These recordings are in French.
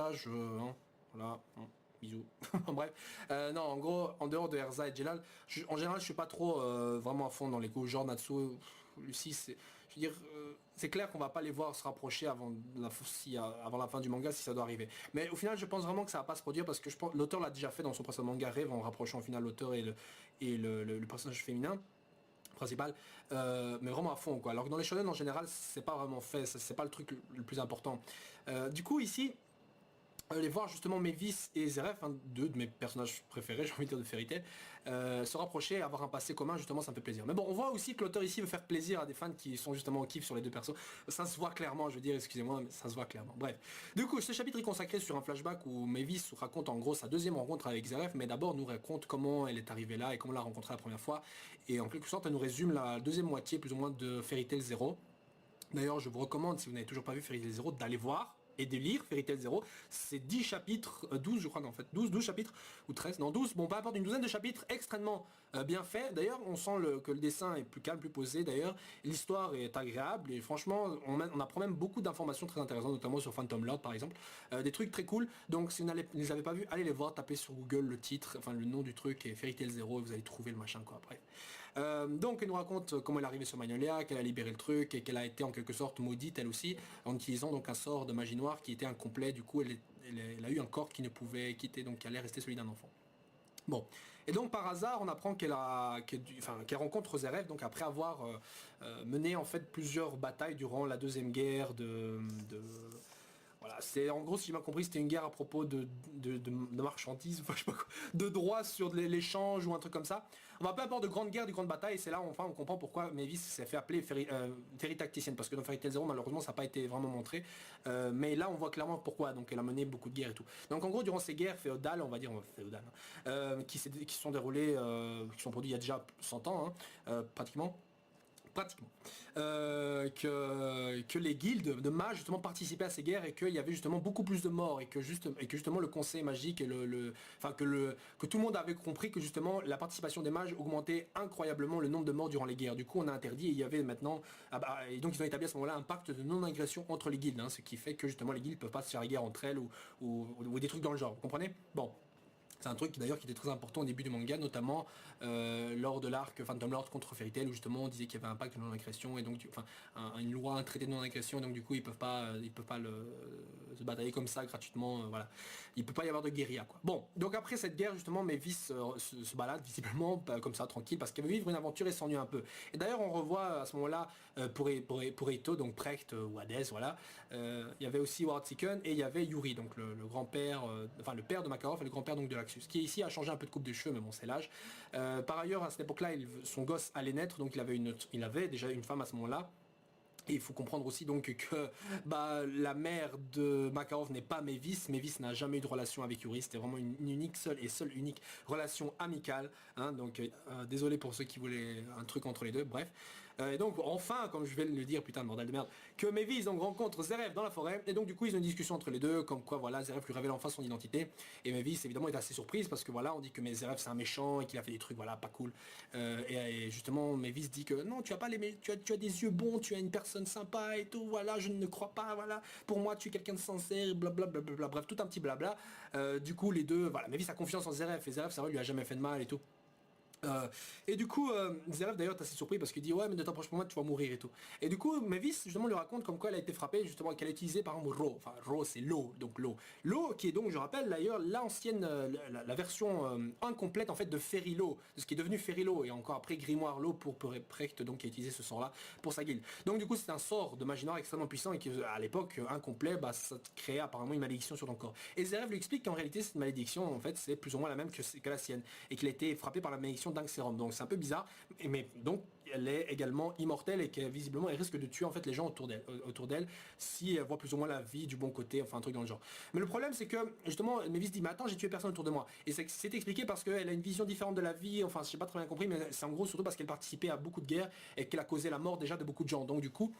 Hein, voilà, bisous. Bref, non, en gros, en dehors de Erza et Jelal, en général, je suis pas trop vraiment à fond dans les coups. Genre Natsu, Lucie, c'est, je veux dire, c'est clair qu'on va pas les voir se rapprocher avant la fin du manga si ça doit arriver. Mais au final, je pense vraiment que ça va pas se produire parce que je pense l'auteur l'a déjà fait dans son précédent manga Rêve en rapprochant au final l'auteur et le personnage féminin principal, mais vraiment à fond quoi. Alors que dans les shonen en général, c'est pas vraiment fait, c'est pas le truc le plus important. Du coup ici, aller voir justement Mavis et Zeref, hein, deux de mes personnages préférés, j'ai envie de dire de Fairy Tail, se rapprocher, avoir un passé commun, justement ça me fait plaisir. Mais bon, on voit aussi que l'auteur ici veut faire plaisir à des fans qui sont justement au kiff sur les deux persos. Ça se voit clairement, je veux dire, excusez-moi, mais ça se voit clairement. Bref. Du coup, ce chapitre est consacré sur un flashback où Mavis raconte en gros sa deuxième rencontre avec Zeref, mais d'abord nous raconte comment elle est arrivée là et comment elle l'a rencontré la première fois. Et en quelque sorte, elle nous résume la deuxième moitié plus ou moins de Fairy Tail 0. D'ailleurs, je vous recommande, si vous n'avez toujours pas vu Fairy Tail 0, d'aller voir et de lire Fairy Tail 0. C'est 10 chapitres, 12 je crois en fait, 12 chapitres, ou 13, non 12, bon peu importe, une douzaine de chapitres extrêmement bien faits. D'ailleurs, on sent que le dessin est plus calme, plus posé d'ailleurs. L'histoire est agréable et franchement, on apprend même beaucoup d'informations très intéressantes, notamment sur Phantom Lord par exemple. Des trucs très cool. Donc si vous ne les avez pas vus, allez les voir, tapez sur Google le titre, enfin le nom du truc et Fairy Tail 0 et vous allez trouver le machin quoi, bref. Donc elle nous raconte comment elle est arrivée sur Magnolia, qu'elle a libéré le truc et qu'elle a été en quelque sorte maudite elle aussi en utilisant donc un sort de magie noire qui était incomplet. Du coup elle a eu un corps qui ne pouvait quitter, donc qui allait rester celui d'un enfant. Bon, et donc par hasard on apprend qu'elle rencontre Zeref, donc après avoir mené en fait plusieurs batailles durant la deuxième guerre voilà, c'est en gros, si j'ai bien compris, c'était une guerre à propos de marchandises, enfin je sais pas quoi, de droits sur l'échange ou un truc comme ça. On va pas avoir de grande guerre, de grande bataille, et c'est là enfin on comprend pourquoi Mavis s'est fait appeler Fairy Tacticienne, parce que dans Fairy Tail Zero malheureusement ça n'a pas été vraiment montré, mais là on voit clairement pourquoi, donc elle a mené beaucoup de guerres et tout. Donc en gros durant ces guerres féodales, on va dire féodales, qui se sont déroulées, qui sont produites il y a déjà 100 ans, hein, pratiquement, que les guildes de mages justement participaient à ces guerres et qu'il y avait justement beaucoup plus de morts et que justement le conseil magique et que tout le monde avait compris que justement la participation des mages augmentait incroyablement le nombre de morts durant les guerres. Du coup on a interdit et il y avait maintenant et donc ils ont établi à ce moment-là un pacte de non-agression entre les guildes, hein, ce qui fait que justement les guildes peuvent pas se faire la guerre entre elles ou des trucs dans le genre, vous comprenez? Bon. C'est un truc d'ailleurs qui était très important au début du manga, notamment lors de l'arc Phantom Lord contre Fairy Tail, où justement on disait qu'il y avait un pacte de non-agression et donc une loi, un traité de non-agression, et donc du coup ils peuvent pas se batailler comme ça gratuitement, voilà. Il peut pas y avoir de guérilla quoi. Bon, donc après cette guerre justement, Mavis se balade visiblement comme ça tranquille parce qu'elle veut vivre une aventure et s'ennuie un peu. Et d'ailleurs on revoit à ce moment-là pour Ito, donc Precht ou Hades, voilà. Il y avait aussi Wartsiken et il y avait Yuri, donc le grand-père, le père de Makarov et le grand-père donc de Laxus, qui ici a changé un peu de coupe de cheveux, mais bon c'est l'âge. Par ailleurs à cette époque-là, son gosse allait naître, donc il avait déjà une femme à ce moment-là. Et il faut comprendre aussi donc que la mère de Makarov n'est pas Mavis. Mavis n'a jamais eu de relation avec Yuri. C'était vraiment une unique relation amicale. Hein, donc désolé pour ceux qui voulaient un truc entre les deux. Bref. Et donc enfin, comme je vais le dire, putain de bordel de merde, que Mavis donc rencontre Zeref dans la forêt. Et donc du coup ils ont une discussion entre les deux, comme quoi voilà, Zeref lui révèle enfin son identité. Et Mavis évidemment est assez surprise parce que voilà, on dit que Zeref c'est un méchant et qu'il a fait des trucs voilà pas cool. Et justement Mavis dit que non, tu as des yeux bons, tu as une personne sympa et tout, voilà, je ne crois pas, voilà, pour moi tu es quelqu'un de sincère, blablabla, bref, tout un petit blabla. Du coup les deux, voilà, Mavis a confiance en Zeref et Zeref ça lui a jamais fait de mal et tout. Et du coup, Zeref d'ailleurs est assez surpris parce qu'il dit ouais mais ne t'approche pas moi tu vas mourir et tout. Et du coup Mavis justement lui raconte comme quoi elle a été frappée justement qu'elle a utilisé par exemple Ro, enfin Ro c'est l'eau, donc l'eau qui est donc je rappelle d'ailleurs l'ancienne la version incomplète en fait de Ferilo, de ce qui est devenu Ferilo et encore après Grimoire l'eau pour Precht donc qui a utilisé ce sort là pour sa guilde. Donc du coup c'est un sort de magie noire extrêmement puissant et qui à l'époque incomplet ça créait apparemment une malédiction sur ton corps. Et Zeref lui explique qu'en réalité cette malédiction en fait c'est plus ou moins la même que la sienne et qu'il a été frappé par la malédiction d'Ankserum. Donc c'est un peu bizarre, mais donc elle est également immortelle et que visiblement elle risque de tuer en fait les gens autour d'elle si elle voit plus ou moins la vie du bon côté, enfin un truc dans le genre. Mais le problème c'est que justement Mavis dit mais attends j'ai tué personne autour de moi et c'est expliqué parce qu'elle a une vision différente de la vie, enfin je sais pas très bien compris mais c'est en gros surtout parce qu'elle participait à beaucoup de guerres et qu'elle a causé la mort déjà de beaucoup de gens. Donc du coup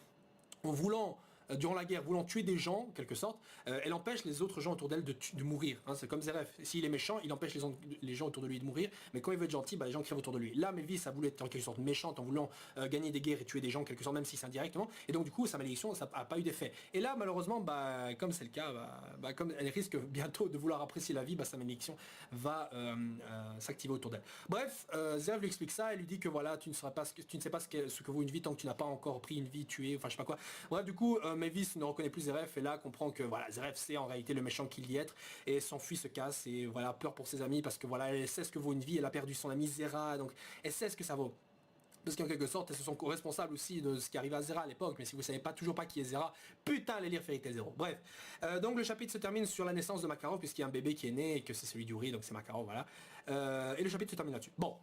en voulant durant la guerre, voulant tuer des gens, en quelque sorte, elle empêche les autres gens autour d'elle de mourir. Hein. C'est comme Zeref. S'il est méchant, il empêche les gens autour de lui de mourir, mais quand il veut être gentil, bah, les gens crèvent autour de lui. Là, Mavis a voulu être en quelque sorte méchante en voulant gagner des guerres et tuer des gens, en quelque sorte, même si c'est indirectement. Et donc, du coup, sa malédiction, ça n'a pas eu d'effet. Et là, malheureusement, bah, comme c'est le cas, comme elle risque bientôt de vouloir apprécier la vie, bah, sa malédiction va s'activer autour d'elle. Bref, Zeref lui explique ça, elle lui dit que voilà, tu ne sais pas ce que vaut une vie tant que tu n'as pas encore pris une vie, tuée, enfin je sais pas quoi. Bref, du coup, Mavis ne reconnaît plus Zeref et là comprend que voilà, Zeref c'est en réalité le méchant qu'il y être et s'enfuit, se casse et voilà, peur pour ses amis parce que voilà, elle sait ce que vaut une vie, elle a perdu son ami Zera, donc elle sait ce que ça vaut. Parce qu'en quelque sorte, elles se sont responsables aussi de ce qui arrivait à Zera à l'époque. Mais si vous savez pas toujours pas qui est Zera, putain, allez lire Fairy Tail Zero. Bref. Donc le chapitre se termine sur la naissance de Makarov, puisqu'il y a un bébé qui est né et que c'est celui d'Uri, donc c'est Makarov, voilà. Et le chapitre se termine là-dessus. Bon.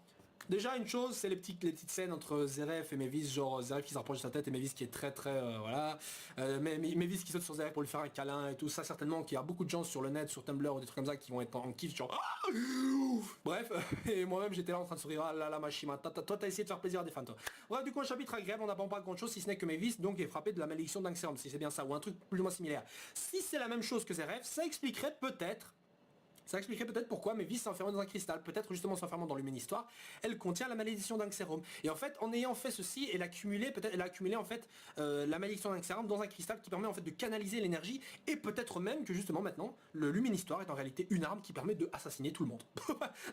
Déjà une chose, c'est les petites scènes entre Zeref et Mavis, genre Zeref qui s'approche de sa tête et Mavis qui est très voilà. Mavis qui saute sur Zeref pour lui faire un câlin et tout ça, certainement qu'il y a beaucoup de gens sur le net, sur Tumblr ou des trucs comme ça qui vont être en kiff, genre bref, et moi-même j'étais là en train de sourire, ah là là Machima, toi t'as essayé de faire plaisir à des fans toi. Bref, du coup un chapitre agréable, on n'apprend pas grand chose si ce n'est que Mavis donc est frappé de la malédiction d'Anxerom, si c'est bien ça, ou un truc plus ou moins similaire. Si c'est la même chose que Zeref, ça expliquerait peut-être pourquoi Mavis s'enferme dans un cristal, peut-être justement s'enfermant dans l'humaine histoire, elle contient la malédiction d'Anxerom. Et en fait, en ayant fait ceci, elle a accumulé en fait la malédiction d'Anxerom dans un cristal qui permet en fait de canaliser l'énergie et peut-être même que justement maintenant, le l'humaine histoire est en réalité une arme qui permet de assassiner tout le monde.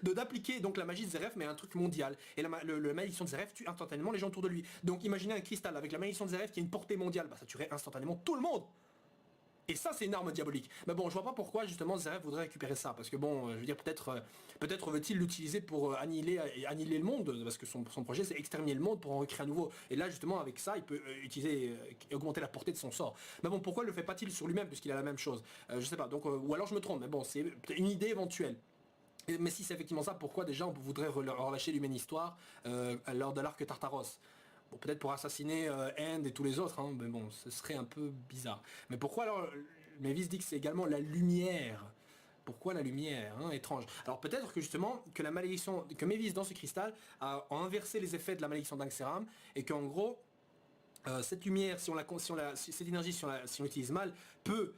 D'appliquer donc la magie de Zeref mais un truc mondial. Et la malédiction de Zeref tue instantanément les gens autour de lui. Donc imaginez un cristal avec la malédiction de Zeref qui a une portée mondiale, bah ça tuerait instantanément tout le monde. Et ça c'est une arme diabolique. Mais bon, je vois pas pourquoi justement Zeref voudrait récupérer ça. Parce que bon, je veux dire, peut-être veut-il l'utiliser pour annihiler le monde. Parce que son projet c'est exterminer le monde pour en recréer à nouveau. Et là justement avec ça, il peut utiliser augmenter la portée de son sort. Mais bon, pourquoi le fait pas-il sur lui-même puisqu'il a la même chose? Je sais pas. Donc, ou alors je me trompe, mais bon, c'est une idée éventuelle. Mais si c'est effectivement ça, pourquoi déjà on voudrait relâcher l'humaine histoire lors de l'arc Tartaros? Bon, peut-être pour assassiner End et tous les autres, hein, mais bon, ce serait un peu bizarre. Mais pourquoi alors Mavis dit que c'est également la lumière. Pourquoi la lumière, hein, étrange. Alors peut-être que justement, que la malédiction, que Mavis dans ce cristal a inversé les effets de la malédiction d'Anxeram, et qu'en gros, cette lumière, cette énergie, si on l'utilise mal, peut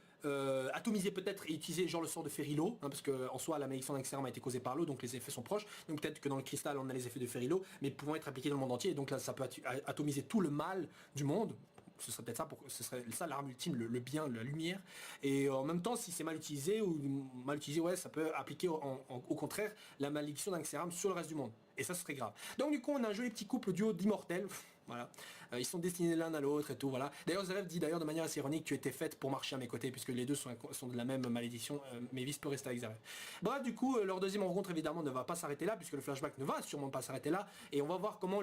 atomiser peut-être et utiliser genre le sort de Ferrilo, hein, parce que en soi la malédiction d'Anxeram a été causée par l'eau, donc les effets sont proches, donc peut-être que dans le cristal on a les effets de Ferrilo, mais pouvant être appliqués dans le monde entier, et donc là ça peut atomiser tout le mal du monde. Ce serait peut-être ça, ce serait ça l'arme ultime, le bien, la lumière. Et en même temps, si c'est mal utilisé, ouais, ça peut appliquer au contraire la malédiction d'Anxeram sur le reste du monde. Et ça, ce serait grave. Donc du coup, on a un joli petit couple duo d'immortels. Voilà. Ils sont destinés l'un à l'autre et tout, voilà. D'ailleurs, Zeref dit d'ailleurs de manière assez ironique, tu étais faite pour marcher à mes côtés, puisque les deux sont de la même malédiction, Mavis peut rester avec Zeref. Bref, du coup, leur deuxième rencontre, évidemment, ne va pas s'arrêter là, puisque le flashback ne va sûrement pas s'arrêter là, et on va voir comment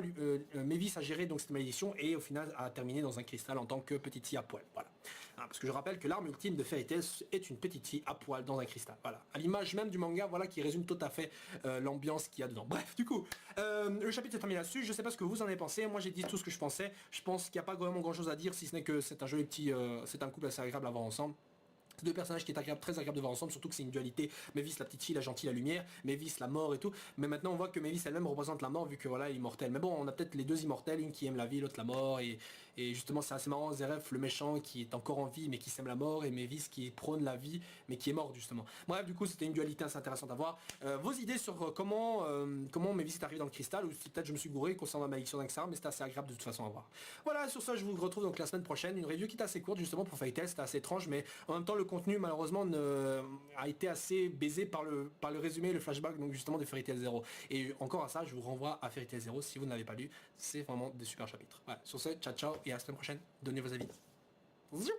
Mavis a géré donc cette malédiction, et au final a terminé dans un cristal en tant que petite fille à poil, voilà. Parce que je rappelle que l'arme ultime de Fairy Tail est une petite fille à poil dans un cristal, voilà. À l'image même du manga, voilà, qui résume tout à fait l'ambiance qu'il y a dedans. Bref, du coup, le chapitre est terminé là-dessus, je sais pas ce que vous en avez pensé, moi j'ai dit tout ce que je pensais, je pense qu'il n'y a pas vraiment grand chose à dire si ce n'est que c'est un joli petit, c'est un couple assez agréable à voir ensemble. C'est deux personnages qui est très agréable de voir ensemble, surtout que c'est une dualité. Mavis la petite fille, la gentille, la lumière, Mavis la mort et tout. Mais maintenant on voit que Mavis elle-même représente la mort vu que voilà elle est immortelle. Mais bon, on a peut-être les deux immortels, une qui aime la vie, l'autre la mort. Et justement c'est assez marrant, Zeref le méchant qui est encore en vie mais qui sème la mort, et Mavis qui prône la vie mais qui est morte justement. Bref, du coup c'était une dualité assez intéressante à voir. Vos idées sur comment Mavis est arrivée dans le cristal, ou si peut-être je me suis gouré concernant la malédiction d'Anxeram, mais c'était assez agréable de toute façon à voir. Voilà, sur ça je vous retrouve donc la semaine prochaine, une review qui est assez courte justement pour Fairy Tail, c'était assez étrange, mais en même temps le contenu malheureusement a été assez baisé par le résumé et le flashback donc justement de Fairy Tail Zero. Et encore à ça, je vous renvoie à Fairy Tail Zero si vous ne l'avez pas lu, c'est vraiment des super chapitres. Voilà, sur ce, ciao ciao et à la semaine prochaine, donnez vos avis. Ziou.